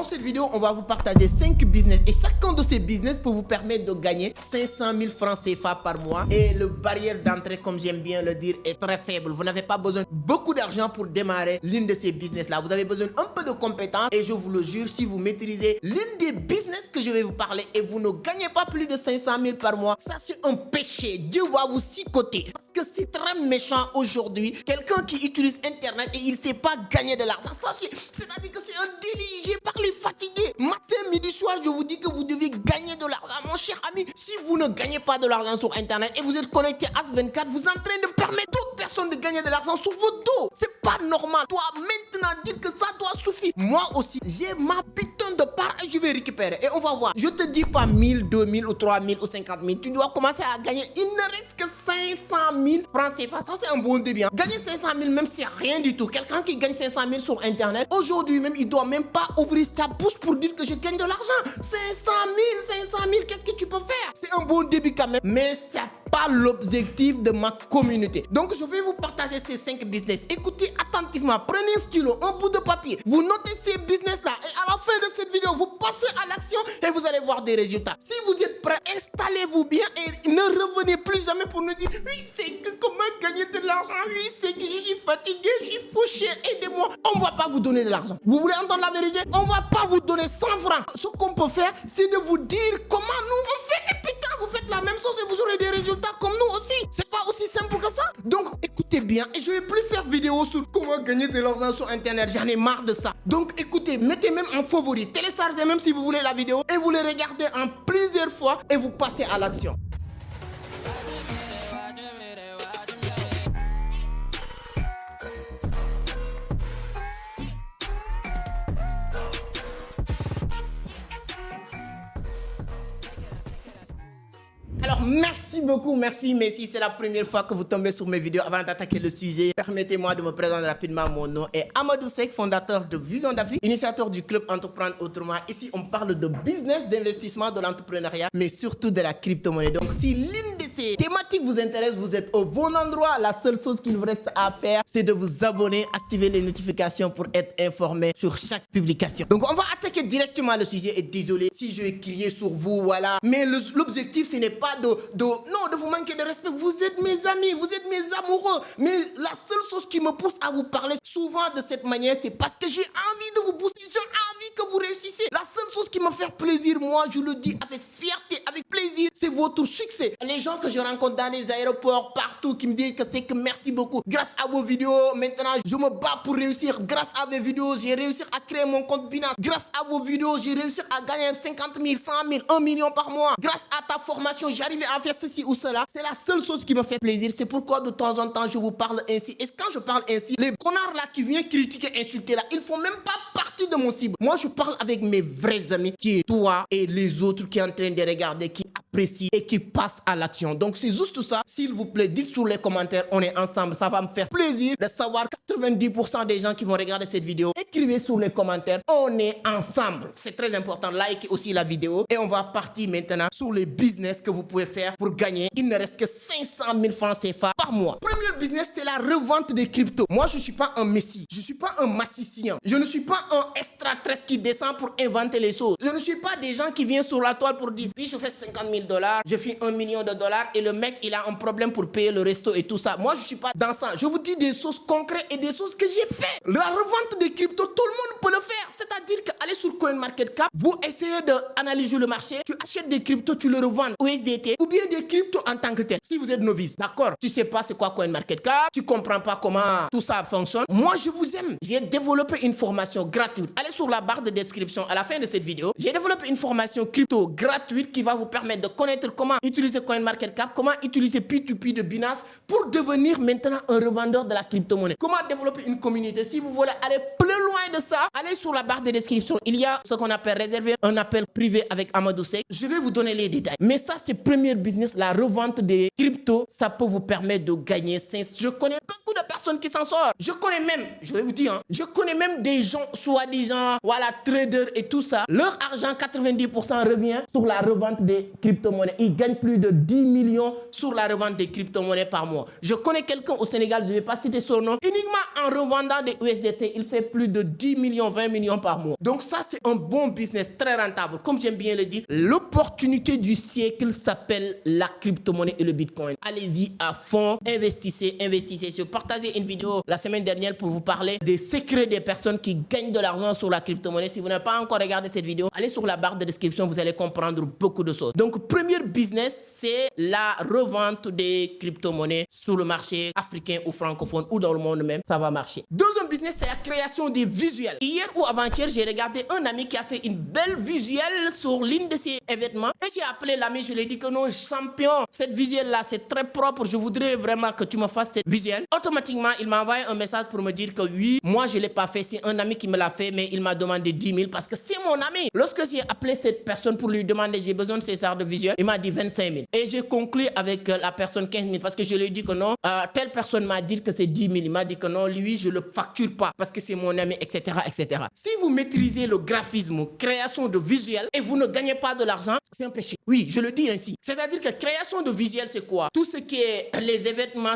dans cette vidéo, on va vous partager 5 business et chacun de ces business peut vous permettre de gagner 500 000 francs CFA par mois. Et le barrière d'entrée, comme j'aime bien le dire, est très faible. Vous n'avez pas besoin de beaucoup d'argent pour démarrer l'une de ces business-là. Vous avez besoin un peu de compétences et je vous le jure, si vous maîtrisez l'une des business que je vais vous parler et vous ne gagnez pas plus de 500 000 par mois, ça c'est un péché. Dieu va vous chicoter parce que c'est très méchant aujourd'hui. Quelqu'un qui utilise Internet et il ne sait pas gagner de l'argent. Sachez, c'est-à-dire que c'est un délit. J'ai parlé fatigué. Matin, midi, soir, je vous dis que vous devez gagner de l'argent. Mon cher ami, si vous ne gagnez pas de l'argent sur Internet et vous êtes connecté à H24, vous êtes en train de permettre d'autres personnes de gagner de l'argent sur vos dos. C'est pas normal. Toi, maintenant, dire que ça doit suffire. Moi aussi, j'ai ma putain de part et je vais récupérer. Et on va voir. Je te dis pas 1000, 2000 ou 3000 ou 50 000. Tu dois commencer à gagner. Il ne reste que 500 000 francs CFA. Ça, c'est un bon début. Gagner 500 000, même c'est rien du tout. Quelqu'un qui gagne 500 000 sur Internet, aujourd'hui même, il doit même pas ouvrir sa bouche pour dire que je gagne de l'argent. 500 000, qu'est-ce que tu peux faire? C'est un bon début quand même. Mais c'est pas l'objectif de ma communauté. Donc, je vais vous partager ces 5 business. Écoutez attentivement. Prenez un stylo, un bout de papier. Vous notez ces business-là. Et à la fin de cette vidéo, vous passez à l'action et vous allez voir des résultats. Si vous êtes prêts, installez-vous bien et ne revenez plus jamais pour nous dire « Oui, c'est que comment gagner de l'argent? Oui, c'est que je suis fatigué, je suis fauché, aidez-moi. » On ne va pas vous donner de l'argent. Vous voulez entendre la vérité? On ne va pas vous donner 100 francs. Ce qu'on peut faire, c'est de vous dire comment nous on fait. Et putain, vous faites la même chose et vous aurez des résultats comme nous aussi. C'est pas aussi simple que ça. Donc, écoutez bien. Et je vais plus faire vidéo sur comment gagner de l'argent sur Internet. J'en ai marre de ça. Donc, écoutez, mettez même en favori. Téléchargez même si vous voulez la vidéo. Et vous les regardez en plusieurs fois. Et vous passez à l'action. Alors, merci beaucoup, merci, mais si c'est la première fois que vous tombez sur mes vidéos, avant d'attaquer le sujet, permettez-moi de me présenter rapidement. Mon nom est Amadou Seck, fondateur de Vision d'Afrique, initiateur du club Entreprendre Autrement. Ici, on parle de business, d'investissement, de l'entrepreneuriat, mais surtout de la crypto-monnaie. Donc, si l'une de ces thématiques vous intéresse, vous êtes au bon endroit. La seule chose qu'il vous reste à faire, c'est de vous abonner, activer les notifications pour être informé sur chaque publication. Donc, on va attaquer directement le sujet. Et désolé si je vais crier sur vous, voilà. Mais l'objectif, ce n'est pas de vous manquer de respect. Vous êtes mes amis, vous êtes mes amoureux. Mais la seule chose qui me pousse à vous parler souvent de cette manière, c'est parce que j'ai envie de vous booster, j'ai envie que vous réussissiez. La seule chose qui me fait plaisir, moi, je le dis avec fierté, avec plaisir, c'est votre succès. Les gens que je rencontre dans les aéroports, partout, qui me disent que c'est que merci beaucoup. Grâce à vos vidéos, maintenant, je me bats pour réussir. Grâce à vos vidéos, j'ai réussi à créer mon compte Binance. Grâce à vos vidéos, j'ai réussi à gagner 50 000, 100 000, 1 million par mois. Grâce à ta formation, j'arrivais à faire ceci ou cela. C'est la seule chose qui me fait plaisir. C'est pourquoi de temps en temps, je vous parle ainsi. Et quand je parle ainsi, les connards là qui viennent critiquer, insulter là, ils font même pas partie de mon cible. Moi, je parle avec mes vrais amis, qui est toi et les autres qui sont en train de regarder, qui apprécient et qui passent à l'action. Donc, c'est juste tout ça. S'il vous plaît, dites sur les commentaires, on est ensemble. Ça va me faire plaisir de savoir 90% des gens qui vont regarder cette vidéo. Écrivez sur les commentaires, on est ensemble. C'est très important. Likez aussi la vidéo. Et on va partir maintenant sur les business que vous pouvez faire pour gagner. Il ne reste que 500 000 francs CFA par mois. Premier business, c'est la revente des cryptos. Moi, je ne suis pas un messie. Je ne suis pas un magicien. Je ne suis pas un extraterrestre qui descend pour inventer les choses. Je ne suis pas des gens qui viennent sur la toile pour dire, oui, je fais 50 000 $, je fais 1 million de dollars et le mec, il a un problème pour payer le resto et tout ça. Moi, je ne suis pas dans ça. Je vous dis des choses concrètes et des choses que j'ai fait. La revente des cryptos, tout le monde peut le faire. C'est-à-dire qu'aller sur CoinMarketCap, vous essayez d'analyser le marché, tu achètes des cryptos, tu le revends au USDT ou bien des cryptos en tant que tel. Si vous êtes novice, d'accord, tu sais pas c'est quoi CoinMarketCap, tu comprends pas comment tout ça fonctionne. Moi, je vous aime. J'ai développé une formation gratuite. Allez sur la barre de description à la fin de cette vidéo. J'ai développé une formation crypto gratuite qui va vous permettre de connaître comment utiliser CoinMarketCap, comment utiliser P2P de Binance pour devenir maintenant un revendeur de la crypto-monnaie. Comment développer une communauté. Si vous voulez aller plus loin de ça, allez sur la barre de description. Il y a ce qu'on appelle réserver un appel privé avec Amadou Seck. Je vais vous donner les détails. Mais ça, c'est premier business, la revente des cryptos. Ça peut vous permettre de gagner 5. Je connais beaucoup de personnes qui s'en sortent. Je connais même, je vais vous dire, hein, je connais même des gens soi-disant, voilà, traders et tout ça. Leur argent, 90% revient sur la revente des crypto-monnaies. Ils gagnent plus de 10 millions sur la revente des crypto-monnaies par mois. Je connais quelqu'un au Sénégal, je ne vais pas citer son nom, uniquement en revendant des USDT, il fait plus de 10 millions, 20 millions par mois. Donc ça, c'est un bon business très rentable. Comme j'aime bien le dire, l'opportunité du siècle s'appelle la crypto-monnaie et le Bitcoin. Allez-y à fond, investissez. Je partageais une vidéo la semaine dernière pour vous parler des secrets des personnes qui gagnent de l'argent sur la crypto-monnaie. Si vous n'avez pas encore regardé cette vidéo, allez sur la barre de description, vous allez comprendre beaucoup de choses. Donc, premier business, c'est la revente des crypto-monnaies sur le marché africain ou francophone ou dans le monde même, ça va marcher. Deuxième business, c'est la création des visuels. Hier ou avant-hier, j'ai regardé un ami qui a fait une belle visuelle sur l'une de ses événements et j'ai appelé l'ami, je lui ai dit que non, champion, cette visuelle-là, c'est très propre, je voudrais vraiment que tu me fasses cette visuelle. Automatiquement, il m'a envoyé un message pour me dire que oui, moi je ne l'ai pas fait, c'est un ami qui me l'a fait, mais il m'a demandé 10 000 parce que c'est mon ami. Lorsque j'ai appelé cette personne pour lui demander j'ai besoin de ces arts de visuel, il m'a dit 25 000. Et j'ai conclu avec la personne 15 000 parce que je lui ai dit que non, telle personne m'a dit que c'est 10 000. Il m'a dit que non, lui, je ne le facture pas parce que c'est mon ami, etc., etc. Si vous maîtrisez le graphisme, création de visuels et vous ne gagnez pas de l'argent, c'est un péché. Oui, je le dis ainsi. C'est-à-dire que création de visuels, c'est quoi? Tout ce qui est les événements,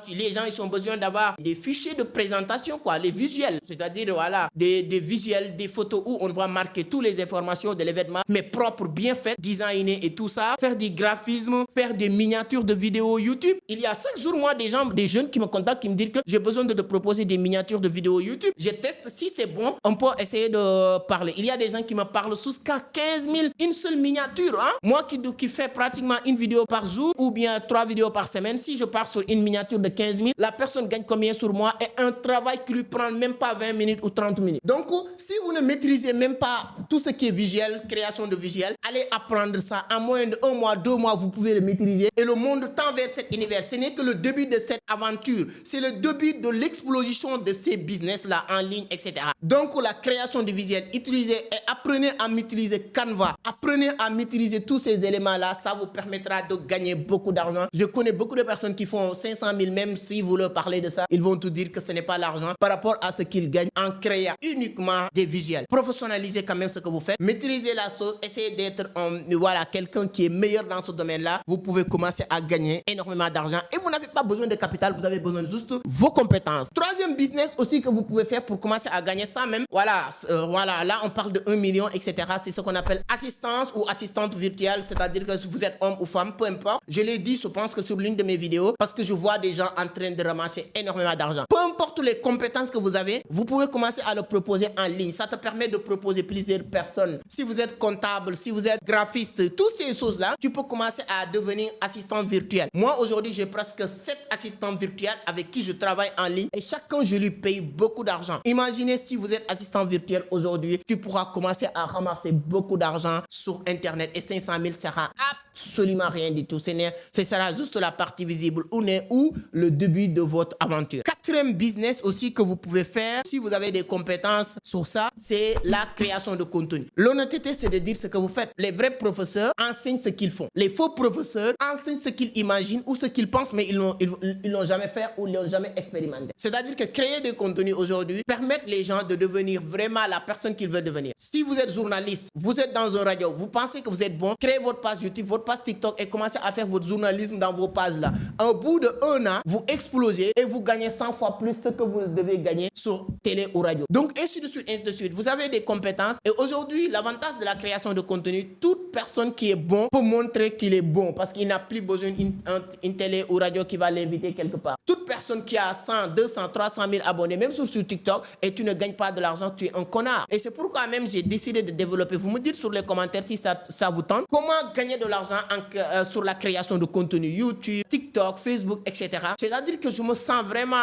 les gens ils ont besoin d'avoir des fichiers de présentation, quoi, les visuels. C'est-à-dire, voilà, des visuels, des photos où on va marquer toutes les informations de l'événement, mais propres, bien faites, designées et tout ça. Faire du graphisme, faire des miniatures de vidéos YouTube. Il y a chaque jour, moi, des jeunes qui me contactent, qui me disent que j'ai besoin de te proposer des miniatures de vidéos YouTube. Je teste, si c'est bon, on peut essayer de parler. Il y a des gens qui me parlent jusqu'à 15 000, une seule miniature, hein. Moi qui fais pratiquement une vidéo par jour ou bien 3 vidéos par semaine, si je pars sur une miniature de 15 000, la personne gagne combien sur moi et un travail qui lui prend même pas 20 minutes ou 30 minutes. Donc, si vous ne maîtrisez même pas tout ce qui est visuel, création de visuel, allez apprendre ça. En moins de 1 mois, 2 mois, vous pouvez le maîtriser et le monde tend vers cet univers. Ce n'est que le début de cette aventure. C'est le début de l'explosion de ces business-là en ligne, etc. Donc, la création de visuel, utilisez et apprenez à maîtriser Canva. Apprenez à maîtriser tous ces éléments-là. Ça vous permettra de gagner beaucoup d'argent. Je connais beaucoup de personnes qui font 500 000, même si vous leur parlez de ça, ils vont tout dire que ce n'est pas l'argent par rapport à ce qu'ils gagnent en créant uniquement des visuels. Professionnalisez quand même ce que vous faites. Maîtrisez la chose. Essayez d'être voilà, quelqu'un qui est meilleur dans ce domaine-là. Vous pouvez commencer à gagner énormément d'argent et vous n'avez pas besoin de capital. Vous avez besoin de juste vos compétences. Troisième business aussi que vous pouvez faire pour commencer à gagner ça même. Voilà, voilà, là on parle de 1 million, etc. C'est ce qu'on appelle assistance ou assistante virtuelle. C'est-à-dire que si vous êtes homme ou femme, peu importe. Je l'ai dit, je pense que sur l'une de mes vidéos, parce que je vois des gens en train de ramasser énormément d'argent. Peu importe les compétences que vous avez, vous pouvez commencer à le proposer en ligne. Ça te permet de proposer plusieurs personnes. Si vous êtes comptable, si vous êtes graphiste, toutes ces choses-là, tu peux commencer à devenir assistant virtuel. Moi, aujourd'hui, j'ai presque 7 assistants virtuels avec qui je travaille en ligne et chacun, je lui paye beaucoup d'argent. Imaginez si vous êtes assistant virtuel aujourd'hui, tu pourras commencer à ramasser beaucoup d'argent sur Internet et 500 000 sera absolument rien du tout. Ce sera juste la partie visible ou le début de votre aventure. Quatrième business aussi que vous pouvez faire, si vous avez des compétences sur ça, c'est la création de contenu. L'honnêteté, c'est de dire ce que vous faites. Les vrais professeurs enseignent ce qu'ils font. Les faux professeurs enseignent ce qu'ils imaginent ou ce qu'ils pensent, mais ils l'ont jamais fait ou ils l'ont jamais expérimenté. C'est-à-dire que créer des contenus aujourd'hui permettent les gens de devenir vraiment la personne qu'ils veulent devenir. Si vous êtes journaliste, vous êtes dans un radio, vous pensez que vous êtes bon, créez votre page YouTube, votre page TikTok et commencez à faire votre journalisme dans vos pages là. Au bout de 1 an, vous explosez et vous gagnez 100 fois plus ce que vous devez gagner sur télé ou radio. Donc ainsi de suite, ainsi de suite. Vous avez des compétences et aujourd'hui, l'avantage de la création de contenu, toute personne qui est bon peut montrer qu'il est bon parce qu'il n'a plus besoin d'une télé ou radio qui va l'inviter quelque part. Toute personne qui a 100, 200, 300 000 abonnés, même sur TikTok, et tu ne gagnes pas de l'argent, tu es un connard. Et c'est pourquoi même j'ai décidé de développer. Vous me dites sur les commentaires si ça vous tente. Comment gagner de l'argent sur la création de contenu YouTube, TikTok, Facebook, etc. C'est-à-dire que je me sens vraiment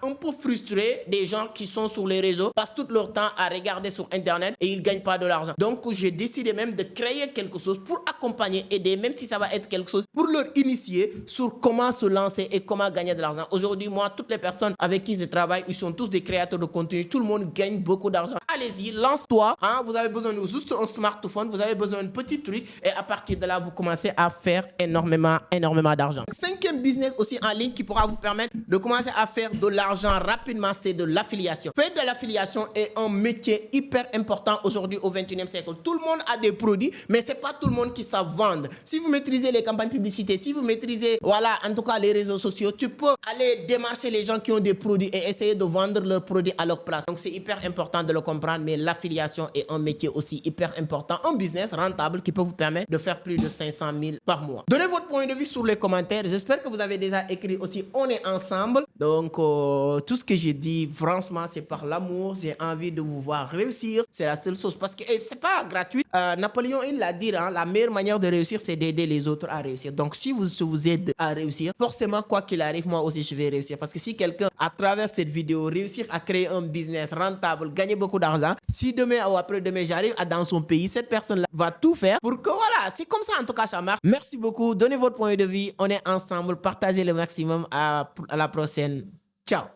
un peu frustré des gens qui sont sur les réseaux, passent tout leur temps à regarder sur Internet et ils ne gagnent pas de l'argent. Donc j'ai décidé même de créer quelque chose pour accompagner, aider, même si ça va être quelque chose pour leur initier sur comment se lancer et comment gagner de l'argent. Aujourd'hui, moi, toutes les personnes avec qui je travaille, ils sont tous des créateurs de contenu. Tout le monde gagne beaucoup d'argent. Allez-y, lance-toi. Hein? Vous avez besoin de juste un smartphone, vous avez besoin d'un petit truc et à partir de là, vous commencez commencer à faire énormément d'argent. Cinquième business aussi en ligne qui pourra vous permettre de commencer à faire de l'argent rapidement, c'est de l'affiliation. Faire de l'affiliation est un métier hyper important aujourd'hui au 21e siècle. Tout le monde a des produits, mais c'est pas tout le monde qui sait vendre. Si vous maîtrisez les campagnes publicitaires, si vous maîtrisez, voilà, en tout cas les réseaux sociaux, tu peux aller démarcher les gens qui ont des produits et essayer de vendre leurs produits à leur place. Donc c'est hyper important de le comprendre, mais l'affiliation est un métier aussi hyper important, un business rentable qui peut vous permettre de faire plus de 500 000 par mois. Donnez votre point de vue sur les commentaires. J'espère que vous avez déjà écrit aussi on est ensemble. Donc tout ce que j'ai dit, franchement, c'est par l'amour. J'ai envie de vous voir réussir. C'est la seule chose parce que c'est pas gratuit. Napoléon, il l'a dit, hein, la meilleure manière de réussir, c'est d'aider les autres à réussir. Donc si vous aide à réussir, forcément, quoi qu'il arrive, moi aussi, je vais réussir. Parce que si quelqu'un, à travers cette vidéo, réussir à créer un business rentable, gagner beaucoup d'argent, si demain ou après-demain, j'arrive dans son pays, cette personne-là va tout faire pour que, voilà, c'est comme ça, en tout cas, ça marche. Merci beaucoup. Donnez votre point de vue. On est ensemble. Partagez le maximum. À la prochaine. Ciao.